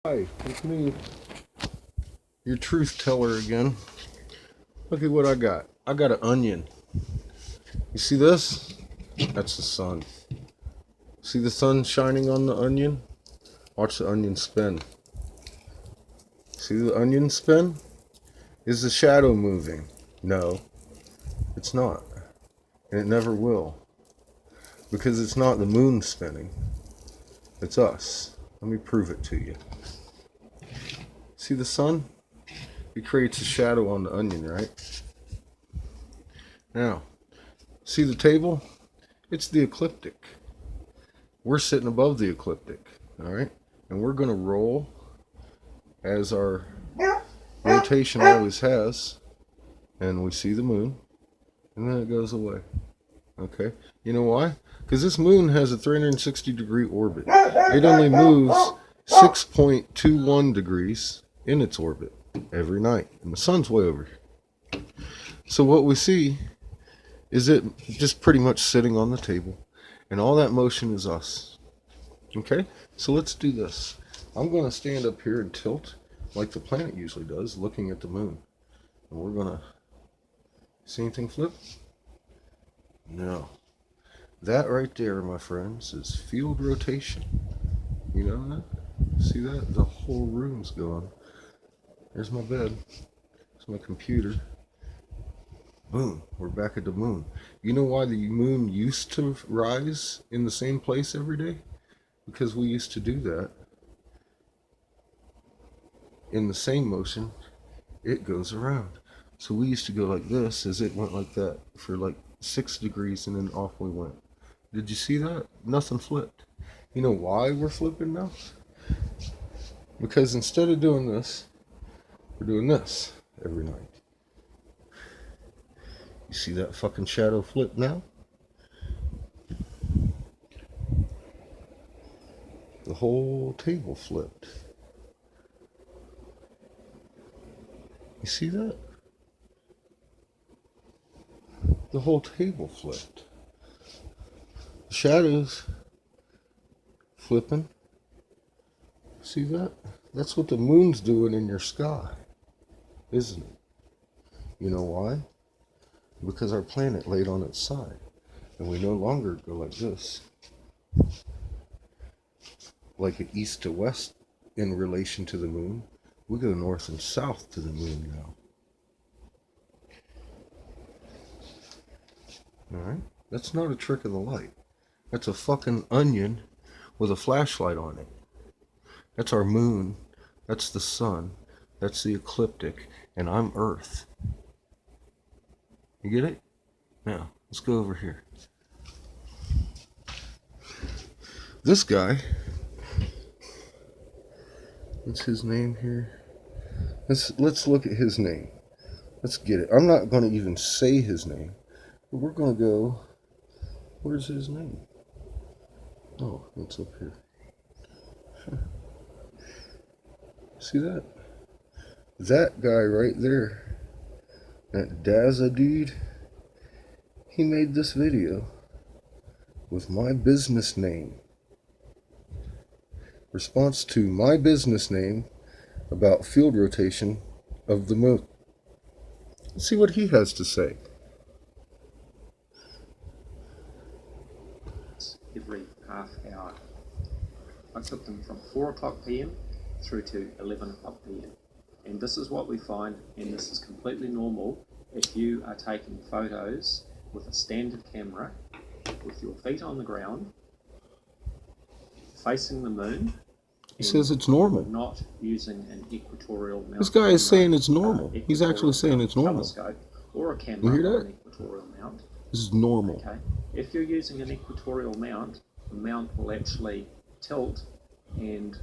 Hi, it's me, your truth teller again. Look at what I got. I got an onion. You see this? That's the sun. See the sun shining on the onion? Watch the onion spin. See the onion spin? Is the shadow moving? No, it's not. And it never will. Because it's not the moon spinning. It's us. Let me prove it to you. See the sun? It creates a shadow on the onion, right? Now, see the table? It's the ecliptic. We're sitting above the ecliptic, all right? And we're going to roll as our rotation always has. And we see the moon, and then it goes away. Okay? You know why? Because this moon has a 360-degree orbit. It only moves 6.21 degrees in its orbit every night. And the sun's way over here. So what we see is it just pretty much sitting on the table. And all that motion is us. Okay? So let's do this. I'm going to stand up here and tilt like the planet usually does, looking at the moon. And we're going to... See anything flip? No. That right there, my friends, is field rotation. You know that? See that? The whole room's going. There's my bed. There's my computer. Boom. We're back at the moon. You know why the moon used to rise in the same place every day? Because we used to do that. In the same motion, it goes around. So we used to go like this as it went like that for like 6 degrees and then off we went. Did you see that? Nothing flipped. You know why we're flipping now? Because instead of doing this, we're doing this every night. You see that fucking shadow flip now? The whole table flipped. You see that? The whole table flipped. The shadows flipping. See that? That's what the moon's doing in your sky, isn't it? You know why? Because our planet laid on its side. And we no longer go like this. Like an east to west in relation to the moon. We go north and south to the moon now. Alright? That's not a trick of the light. That's a fucking onion with a flashlight on it. That's our moon. That's the sun. That's the ecliptic. And I'm Earth. You get it? Now, let's go over here. This guy, what's his name here? Let's look at his name. Let's get it. I'm not going to even say his name. But we're going to go, where's his name? Oh, it's up here. See that? That guy right there, that Daza dude, he made this video with my business name. Response to my business name about field rotation of the moon. Let's see what he has to say. Every half hour. I took them from 4 o'clock p.m. through to 11 o'clock p.m. And this is what we find, and this is completely normal if you are taking photos with a standard camera with your feet on the ground facing the moon. He says it's normal. Not using an equatorial mount. This guy is saying it's normal. He's actually saying it's normal. Telescope or a camera you hear that? or an equatorial mount. This is normal. Okay. If you're using an equatorial mount, the mount will actually tilt and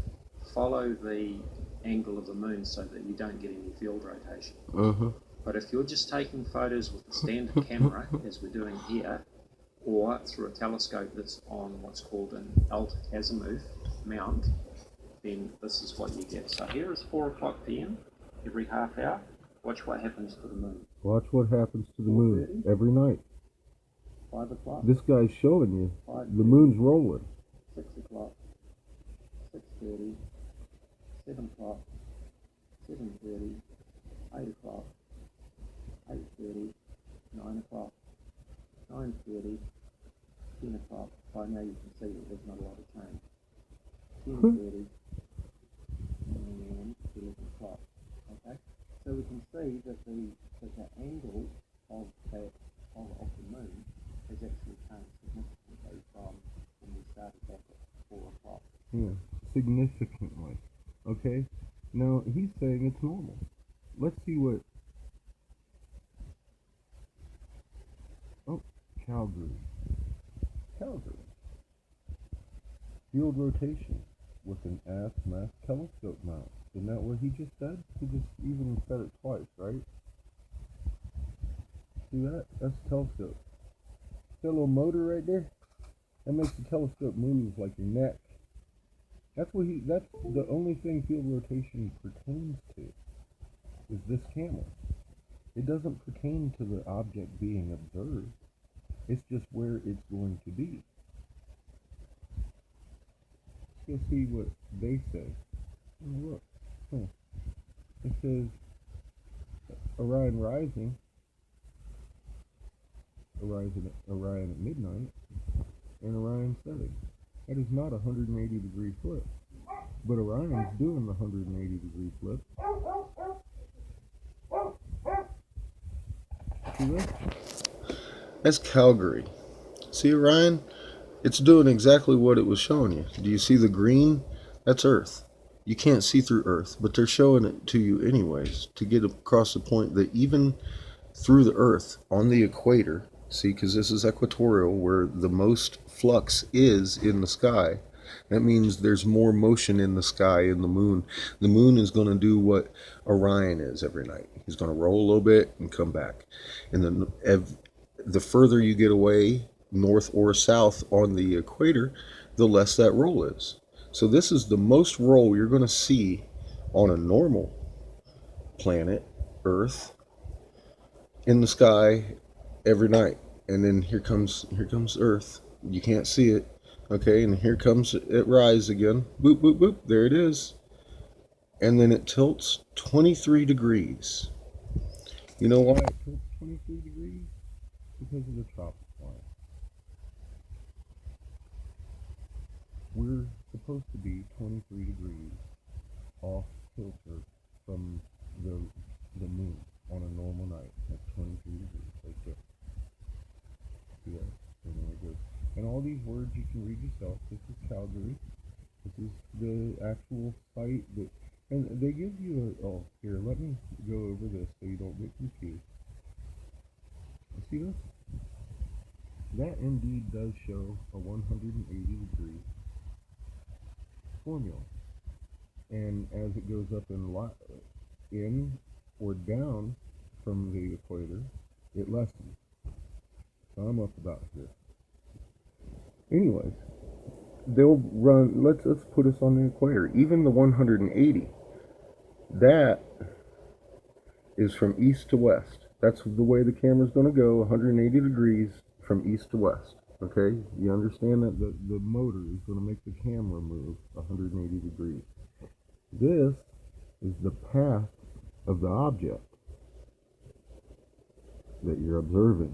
follow the angle of the moon so that you don't get any field rotation. But if you're just taking photos with a standard camera, as we're doing here, or through a telescope that's on what's called an alt-azimuth mount, then this is what you get. So here is 4 o'clock p.m. every half hour. Watch what happens to the moon. Watch what happens to the moon every night. 5 o'clock. This guy's showing you. The moon's rolling. 6 o'clock. 6:30. 7 o'clock, 7:30, 8 o'clock, 8:30, 9 o'clock, 9:30, 10 o'clock. By now you can see that there's not a lot of change. 10:30 and 11 o'clock. Okay, so we can see that the angle of the moon has actually changed significantly from when we started back at 4 o'clock. Yeah, significantly. Okay, now he's saying it's normal. Let's see what. Oh, Calgary. Calgary. Field rotation with an azimuth telescope mount. Isn't that what he just said? He just even said it twice, right? See that? That's a telescope. See that little motor right there? That makes the telescope move like your neck. That's the only thing field rotation pertains to, is this camera. It doesn't pertain to the object being observed. It's just where it's going to be. Let's go see what they say. Oh, look. It says Orion rising, Orion at midnight, and Orion setting. That is not a 180 degree flip. But Orion's doing the 180 degree flip. See that? That's Calgary. See Orion? It's doing exactly what it was showing you. Do you see the green? That's Earth. You can't see through Earth, but they're showing it to you anyways to get across the point that even through the Earth on the equator, see, because this is equatorial where the most flux is in the sky. That means there's more motion in the sky in the moon. The moon is going to do what Orion is every night. He's going to roll a little bit and come back. And then the further you get away, north or south on the equator, the less that roll is. So this is the most roll you're going to see on a normal planet, Earth, in the sky every night. And then here comes Earth. You can't see it. Okay, and here comes it rise again. Boop, boop, boop. There it is. And then it tilts 23 degrees. You know why it tilts 23 degrees? Because of the tropic line. We're supposed to be 23 degrees off kilter from the moon on a normal night. That's 23 degrees right there. Yeah, and there it goes. And all these words you can read yourself. This is Calgary. This is the actual site that, and they give you here, let me go over this so you don't get confused. See this? That indeed does show a 180 degree formula. And as it goes up in or down from the equator, it lessens. So I'm up about here. Anyways, they'll run, let's put us on the equator. Even the 180, that is from east to west. That's the way the camera's going to go, 180 degrees from east to west. Okay, you understand that the motor is going to make the camera move 180 degrees. This is the path of the object that you're observing.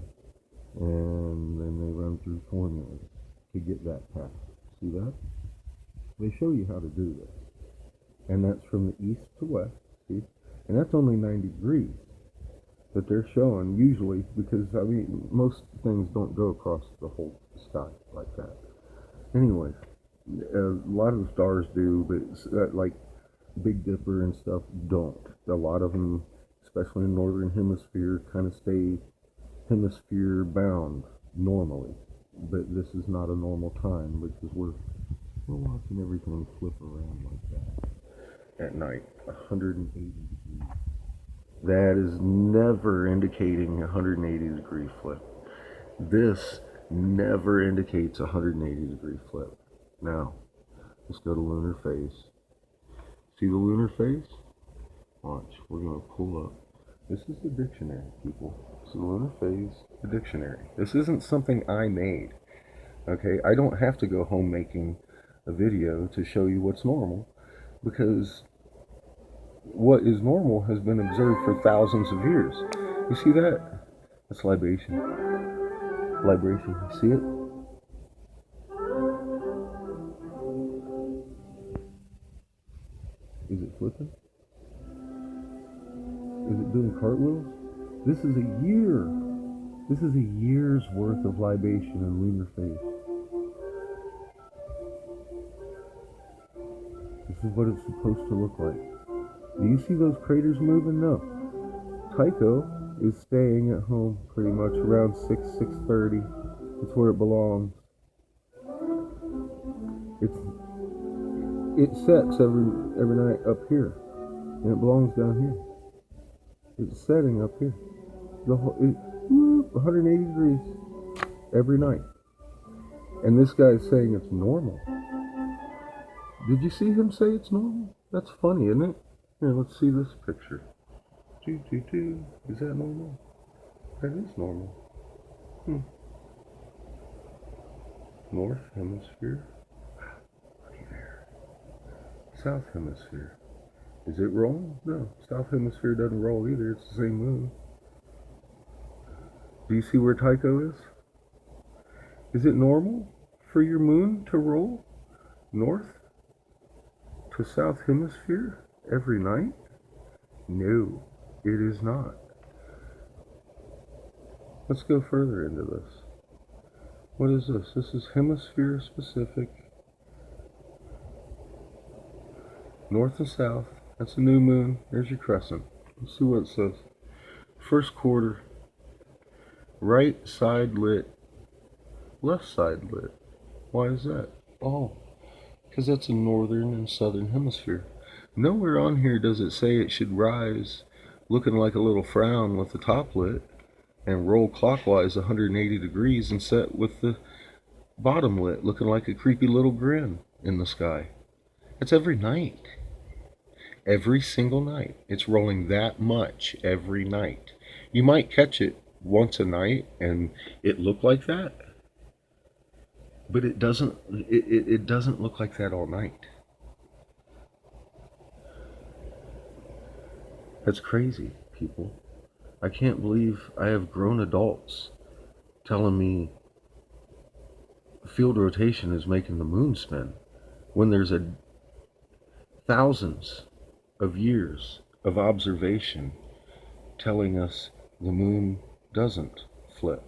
And then they run through formulas to get that path. See that? They show you how to do this. And that's from the east to west, see? And that's only 90 degrees that they're showing usually, because, I mean, most things don't go across the whole sky like that. Anyways, a lot of the stars do, but like Big Dipper and stuff don't. A lot of them, especially in the northern hemisphere, kind of stay hemisphere bound normally. But this is not a normal time because we're watching everything flip around like that at night, 180 degrees. That is never indicating a 180 degree flip. This never indicates a 180 degree flip. Now, let's go to lunar phase. See the lunar phase? Watch, we're going to pull up. This is the dictionary, people. So lunar phase, the dictionary. This isn't something I made. Okay, I don't have to go home making a video to show you what's normal, because what is normal has been observed for thousands of years. You see that? That's libation. Libration. You see it? Is it flipping? Is it doing cartwheels? This is a year. This is a year's worth of libation in lunar phase. This is what it's supposed to look like. Do you see those craters moving? No. Tycho is staying at home pretty much around 6:30. That's where it belongs. It sets every night up here, and it belongs down here. It's setting up here. 180 degrees every night. And this guy is saying it's normal. Did you see him say it's normal? That's funny, isn't it? Here, let's see this picture. Is that normal? That is normal. North hemisphere. Looky there. South hemisphere. Is it rolling? No. South hemisphere doesn't roll either. It's the same moon. Do you see where Tycho is? Is it normal for your moon to roll north to south hemisphere every night? No, it is not. Let's go further into this. What is this? This is hemisphere specific. North and south. That's a new moon. There's your crescent. Let's see what it says. First quarter. Right side lit. Left side lit. Why is that? Oh, because that's a northern and southern hemisphere. Nowhere on here does it say it should rise looking like a little frown with the top lit and roll clockwise 180 degrees and set with the bottom lit looking like a creepy little grin in the sky. That's every night. Every single night. It's rolling that much every night. You might catch it once a night and it look like that, but it doesn't look like that all night. That's crazy, people. I can't believe I have grown adults telling me field rotation is making the moon spin when there's thousands of years of observation telling us the moon doesn't flip.